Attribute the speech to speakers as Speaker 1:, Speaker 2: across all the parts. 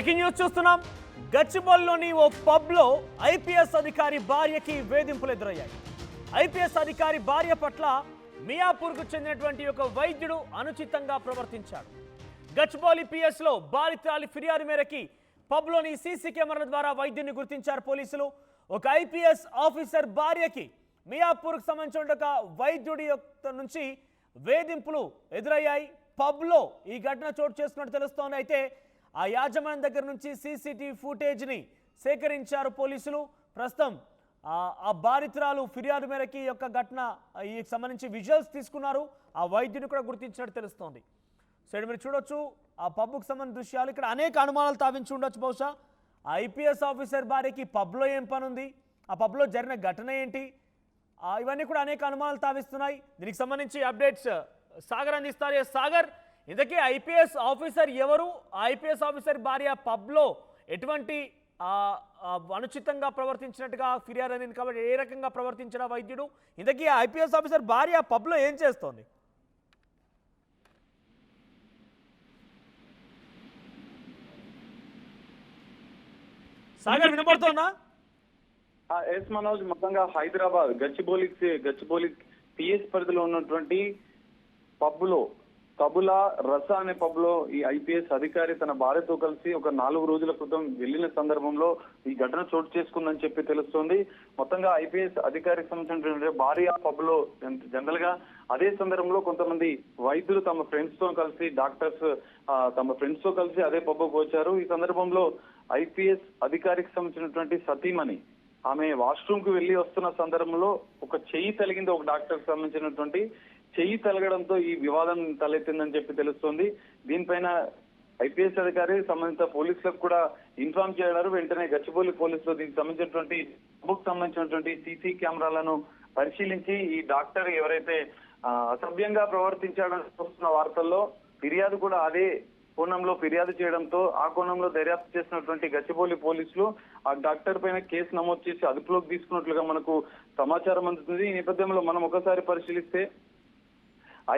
Speaker 1: Breaking news చూస్తున్నాం. గచ్చిబౌలిలోని ఓ పబ్లో IPS అధికారి భార్యకి వేధింపులు ఎదురయ్యాయి. ఐపీఎస్ అధికారి భార్య పట్ల మియాపూర్కు చెందినటువంటి ఒక వైద్యుడు అనుచితంగా ప్రవర్తించాడు. గచ్చిబౌలి పిఎస్లో బాధితురాలి ఫిర్యాదు మేరకి పబ్లోని సీసీ కెమెరాల ద్వారా వైద్యుడిని గుర్తించారు పోలీసులు. ఒక ఐపీఎస్ ఆఫీసర్ భార్యకి మియాపూర్కు సంబంధించిన ఒక వైద్యుడి నుంచి వేధింపులు ఎదురయ్యాయి. పబ్లో ఈ ఘటన చోటు చేసుకున్నట్టు తెలుస్తోంది. అయితే ఆ యాజమాన్యం దగ్గర నుంచి సీసీటీవీ ఫుటేజ్ని సేకరించారు పోలీసులు. ప్రస్తుతం ఆ బాధితురాలు ఫిర్యాదు మేరకి యొక్క ఘటన ఈ సంబంధించి విజువల్స్ తీసుకున్నారు. ఆ వైద్యుని కూడా గుర్తించినట్టు తెలుస్తోంది. సో మీరు చూడొచ్చు ఆ పబ్కు సంబంధించిన దృశ్యాలు. ఇక్కడ అనేక అనుమానాలు తావించి ఉండొచ్చు. బహుశా ఆ ఐపీఎస్ ఆఫీసర్ భార్యకి పబ్లో ఏం పని ఉంది, ఆ పబ్లో జరిగిన ఘటన ఏంటి, ఇవన్నీ కూడా అనేక అనుమానాలు తావిస్తున్నాయి. దీనికి సంబంధించి అప్డేట్స్ సాగర్ అందిస్తారు. సాగర్, ఇంతకీ ఐపీఎస్ ఆఫీసర్ ఎవరు? ఐపీఎస్ ఆఫీసర్ భార్య పబ్లో ఎటువంటి అనుచితంగా ప్రవర్తించినట్టుగా ఫిర్యాదు అందింది కాబట్టి ఏ రకంగా ప్రవర్తించిన వైద్యుడు? ఇంతకీ ఐపీఎస్ ఆఫీసర్ భార్య పబ్లో ఏం చేస్తోంది? సాగర్ వినపడుతోందా?
Speaker 2: ఎస్ మనోజ్, మొత్తంగా హైదరాబాద్ గచ్చిబౌలి పిఎస్ పరిధిలో ఉన్నటువంటి పబ్లో కబులా రసా అనే పబ్లో ఈ ఐపీఎస్ అధికారి తన భార్యతో కలిసి ఒక 4 రోజుల క్రితం వెళ్లిన సందర్భంలో ఈ ఘటన చోటు చేసుకుందని చెప్పి తెలుస్తోంది. మొత్తంగా ఐపీఎస్ అధికారికి సంబంధించిన భార్య పబ్లో జనరల్ గా అదే సందర్భంలో కొంతమంది వైద్యులు తమ ఫ్రెండ్స్ తో కలిసి డాక్టర్స్ తమ ఫ్రెండ్స్ తో కలిసి అదే పబ్కు వచ్చారు. ఈ సందర్భంలో ఐపీఎస్ అధికారికి సంబంధించినటువంటి సతీమణి ఆమె వాష్రూమ్ కు వెళ్లి వస్తున్న సందర్భంలో ఒక చెయ్యి తలిగింది. ఒక డాక్టర్ కి సంబంధించినటువంటి చెయ్యి తలగడంతో ఈ వివాదం తలెత్తిందని చెప్పి తెలుస్తోంది. దీనిపైన ఐపీఎస్ అధికారి సంబంధిత పోలీసులకు కూడా ఇన్ఫార్మ్ చేయడారు. వెంటనే గచ్చిబౌలి పోలీసులు దీనికి సంబంధించినటువంటి సీసీ కెమెరాలను పరిశీలించి ఈ డాక్టర్ ఎవరైతే అసభ్యంగా ప్రవర్తించాడని వస్తున్న వార్తల్లో ఫిర్యాదు కూడా అదే కోణంలో ఫిర్యాదు చేయడంతో ఆ కోణంలో దర్యాప్తు చేసినటువంటి గచ్చిబౌలి పోలీసులు ఆ డాక్టర్ పైన కేసు నమోదు చేసి అదుపులోకి తీసుకున్నట్లుగా మనకు సమాచారం అందుతుంది. ఈ నేపథ్యంలో మనం ఒకసారి పరిశీలిస్తే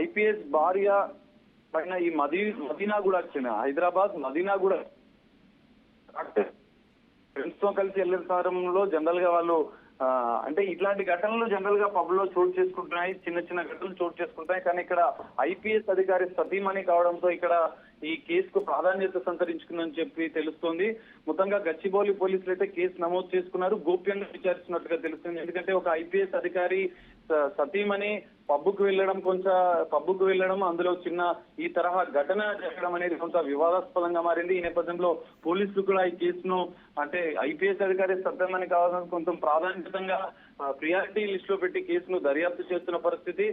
Speaker 2: ఐపీఎస్ భార్య పైన ఈ మదీనాగూడ హైదరాబాద్ మదీనాగూడ డాక్టర్ ఫ్రెండ్స్ తో కలిసి వెళ్ళిన సమయంలో జనరల్ గా వాళ్ళు అంటే ఇట్లాంటి ఘటనలు జనరల్ గా పబ్ లో చోటు చేసుకుంటున్నాయి. చిన్న చిన్న ఘటనలు చోటు చేసుకుంటాయి. కానీ ఇక్కడ ఐపీఎస్ అధికారి సతీమణి కావడంతో ఇక్కడ ఈ కేసుకు ప్రాధాన్యత సంతరించుకుందని చెప్పి తెలుస్తోంది. మొత్తంగా గచ్చిబౌలి పోలీసులు అయితే కేసు నమోదు చేసుకున్నారు. గోప్యంగా విచారిస్తున్నట్టుగా తెలుస్తుంది. ఎందుకంటే ఒక ఐపీఎస్ అధికారి సతీమణి పబ్కు వెళ్ళడం అందులో చిన్న ఈ తరహా ఘటన జరగడం అనేది కొంత వివాదాస్పదంగా మారింది. ఈ నేపథ్యంలో పోలీసులు కూడా ఈ కేసును అంటే ఐపీఎస్ అధికారి సతీమణి కావాలని కొంత ప్రాధాన్యతంగా ప్రియారిటీ లిస్ట్ లో పెట్టి కేసును దర్యాప్తు చేస్తున్న పరిస్థితి.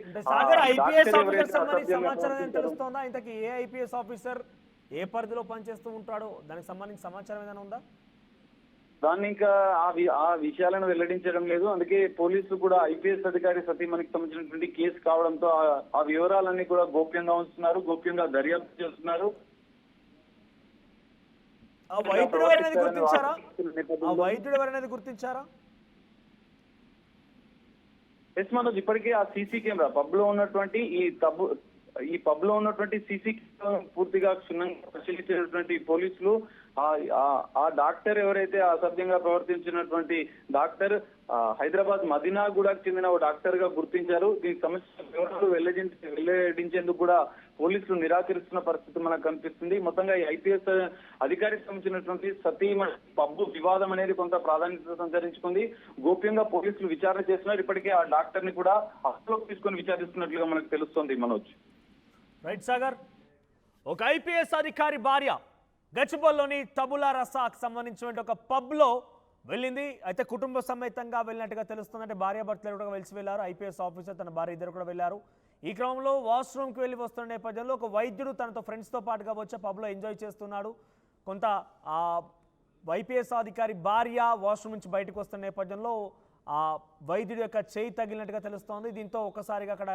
Speaker 1: ఏ పరిధిలో పనిచేస్తూ ఉంటాడో దానికి సంబంధించిన సమాచారం ఏదైనా ఉందా?
Speaker 2: దాన్ని ఇంకా ఆ విషయాలను వెల్లడించడం లేదు. అందుకే పోలీసులు కూడా ఐపీఎస్ అధికారి సతీమణికి సంబంధించినటువంటి కేసు కావడంతో ఆ వివరాలన్నీ కూడా గోప్యంగా ఉంచుతున్నారు, గోప్యంగా దర్యాప్తు చేస్తున్నారు.
Speaker 1: గుర్తించారా?
Speaker 2: ఎస్ మనోజ్, ఇప్పటికే ఆ సీసీ కెమెరా ఈ పబ్ లో ఉన్నటువంటి సీసీ కెమెరా పూర్తిగా క్షుణ్ణంగా పరిశీలించినటువంటి పోలీసులు ఆ డాక్టర్ ఎవరైతే అసభ్యంగా ప్రవర్తించినటువంటి డాక్టర్ హైదరాబాద్ మదీనాగూడకు చెందిన ఓ డాక్టర్ గా గుర్తించారు. దీనికి సంబంధించిన వివరాలు వెల్లడించేందుకు కూడా పోలీసులు నిరాకరిస్తున్న పరిస్థితి మనకు కనిపిస్తుంది. మొత్తంగా ఈ ఐపీఎస్ అధికారికి సంబంధించినటువంటి సతీమణి పబ్బు వివాదం అనేది కొంత ప్రాధాన్యత సంతరించుకుంది. గోప్యంగా పోలీసులు విచారణ చేస్తున్నారు. ఇప్పటికే ఆ డాక్టర్ ని కూడా అదుపులోకి తీసుకొని విచారిస్తున్నట్లుగా మనకు తెలుస్తోంది. మనోజ్.
Speaker 1: రైట్ సాగర్, ఒక ఐపీఎస్ అధికారి భార్య గచ్చిబౌలిలోని తబులా రసాకు సంబంధించిన ఒక పబ్లో వెళ్ళింది. అయితే కుటుంబ సమేతంగా వెళ్ళినట్టుగా తెలుస్తుంది. అంటే భార్యాభర్తలు కూడా కలిసి వెళ్ళారు. ఐపీఎస్ ఆఫీసర్ తన భార్య ఇద్దరు కూడా వెళ్ళారు. ఈ క్రమంలో వాష్రూమ్కి వెళ్ళి వస్తున్న నేపథ్యంలో ఒక వైద్యుడు తనతో ఫ్రెండ్స్తో పాటుగా వచ్చే పబ్లో ఎంజాయ్ చేస్తున్నాడు. కొంత ఐపీఎస్ అధికారి భార్య వాష్రూమ్ నుంచి బయటకు వస్తున్న నేపథ్యంలో ఆ వైద్యుడి యొక్క చేయి తగిలినట్టుగా తెలుస్తోంది. దీంతో ఒకసారిగా అక్కడ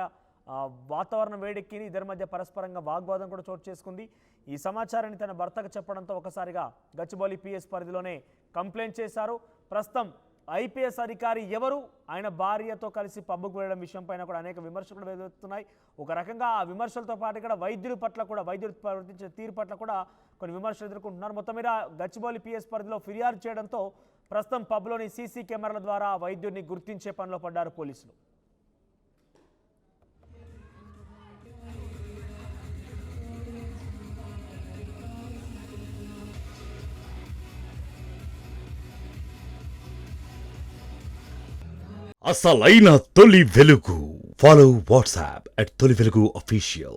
Speaker 1: వాతావరణం వేడెక్కి ఇద్దరి మధ్య పరస్పరంగా వాగ్వాదం కూడా చోటు చేసుకుంది. ఈ సమాచారాన్ని తన భర్తకు చెప్పడంతో ఒకసారిగా గచ్చిబౌలి పిఎస్ పరిధిలోనే కంప్లైంట్ చేశారు. ప్రస్తుతం ఐపీఎస్ అధికారి ఎవరు, ఆయన భార్యతో కలిసి పబ్బుకు వెళ్ళడం విషయంపైన కూడా అనేక విమర్శలు వెలువడుతున్నాయి. ఒక రకంగా ఆ విమర్శలతో పాటు ఇక్కడ వైద్యుడి పట్ల కూడా, వైద్యుడు ప్రవర్తించే తీరు పట్ల కూడా కొన్ని విమర్శలు ఎదుర్కొంటున్నారు. మొత్తం మీద గచ్చిబౌలి పిఎస్ పరిధిలో ఫిర్యాదు చేయడంతో ప్రస్తుతం పబ్లోని సీసీ కెమెరాల ద్వారా వైద్యుడిని గుర్తించే పనిలో పడ్డారు పోలీసులు.
Speaker 3: అసలైన తొలి వెలుగు. ఫాలో వాట్సాప్ @తొలి వెలుగు official.